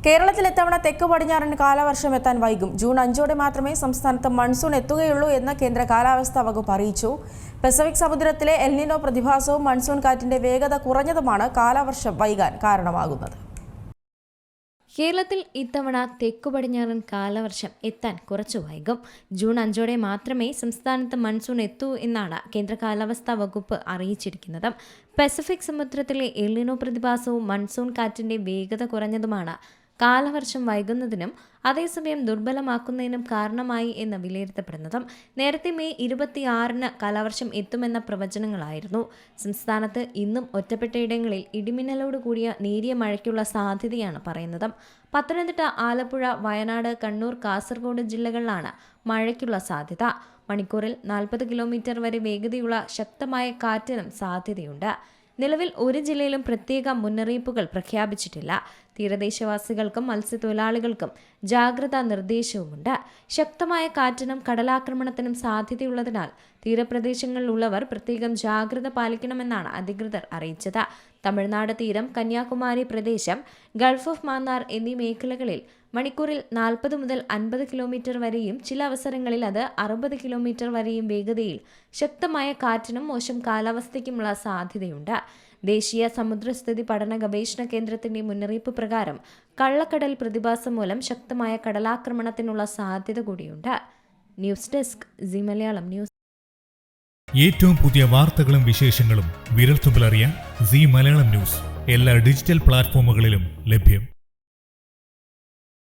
കേരളത്തിൽ ഇത്തവണ തെക്ക് പടിഞ്ഞാറൻ കാലവർഷം എത്താൻ വൈകും. ജൂൺ 5 മാത്രമേ സംസ്ഥാനത്ത് മൺസൂൺ എത്തുകയുള്ളൂ എന്ന് കേന്ദ്ര കാലാവസ്ഥാ വകുപ്പ് അറിയിച്ചു. പസഫിക് സമുദ്രത്തിലെ എൽ നിനോ പ്രതിഭാസവും മൺസൂൺ കാറ്റിന്റെ വേഗത കുറഞ്ഞതുമാണ് കാലവർഷം വൈകാൻ കാരണമാകുന്നത്. കേരളത്തിൽ ഇത്തവണ തെക്കു പടിഞ്ഞാറൻ കാലവർഷം എത്താൻ കുറച്ചു വൈകും. ജൂൺ 5 മാത്രമേ സംസ്ഥാനത്ത് മൺസൂൺ എത്തൂ എന്നാണ് കേന്ദ്ര കാലാവസ്ഥാ വകുപ്പ് അറിയിച്ചിരിക്കുന്നത്. പസഫിക് സമുദ്രത്തിലെ എൽ നിനോ പ്രതിഭാസവും മൺസൂൺ കാറ്റിന്റെ വേഗത കുറഞ്ഞതുമാണ് കാലവർഷം വൈകുന്നതിനും അതേസമയം ദുർബലമാക്കുന്നതിനും കാരണമായി എന്ന് വിലയിരുത്തപ്പെടുന്നതും. നേരത്തെ മെയ് 26 കാലവർഷം എത്തുമെന്ന പ്രവചനങ്ങളായിരുന്നു. സംസ്ഥാനത്ത് ഇന്നും ഒറ്റപ്പെട്ടയിടങ്ങളിൽ ഇടിമിന്നലോട് കൂടിയ നേരിയ മഴയ്ക്കുള്ള സാധ്യതയാണ് പറയുന്നത്. പത്തനംതിട്ട, ആലപ്പുഴ, വയനാട്, കണ്ണൂർ, കാസർഗോഡ് ജില്ലകളിലാണ് മഴയ്ക്കുള്ള സാധ്യത. മണിക്കൂറിൽ 40 കിലോമീറ്റർ വരെ വേഗതയുള്ള ശക്തമായ കാറ്റിനും സാധ്യതയുണ്ട്. നിലവിൽ ഒരു ജില്ലയിലും പ്രത്യേക മുന്നറിയിപ്പുകൾ പ്രഖ്യാപിച്ചിട്ടില്ല. തീരദേശവാസികൾക്കും മത്സ്യത്തൊഴിലാളികൾക്കും ജാഗ്രതാ നിർദ്ദേശവുമുണ്ട്. ശക്തമായ കാറ്റിനും കടലാക്രമണത്തിനും സാധ്യതയുള്ളതിനാൽ തീരപ്രദേശങ്ങളിലുള്ളവർ പ്രത്യേകം ജാഗ്രത പാലിക്കണമെന്നാണ് അധികൃതർ അറിയിച്ചത്. തമിഴ്നാട് തീരം, കന്യാകുമാരി പ്രദേശം, ഗൾഫ് ഓഫ് മാന്നാർ എന്നീ മേഖലകളിൽ മണിക്കൂറിൽ 40 മുതൽ 50 കിലോമീറ്റർ വരെയും ചില അവസരങ്ങളിൽ അത് 60 കിലോമീറ്റർ വരെയും വേഗതയിൽ ശക്തമായ കാറ്റിനും മോശം കാലാവസ്ഥയ്ക്കുമുള്ള സാധ്യതയുണ്ട്. ദേശീയ സമുദ്രസ്ഥിതി പഠന ഗവേഷണ കേന്ദ്രത്തിന്റെ മുന്നറിയിപ്പ് പ്രകാരം കള്ളക്കടൽ പ്രതിഭാസം മൂലം ശക്തമായ കടലാക്രമണത്തിനുള്ള സാധ്യത കൂടിയുണ്ട്. News desk Zee Malayalam news. ഏറ്റവും പുതിയ വാർത്തകളും വിശേഷങ്ങളും വിരൽത്തുമ്പിലറിയാൻ സീ മലയാളം ന്യൂസ് എല്ലാ ഡിജിറ്റൽ പ്ലാറ്റ്ഫോമുകളിലും ലഭ്യം.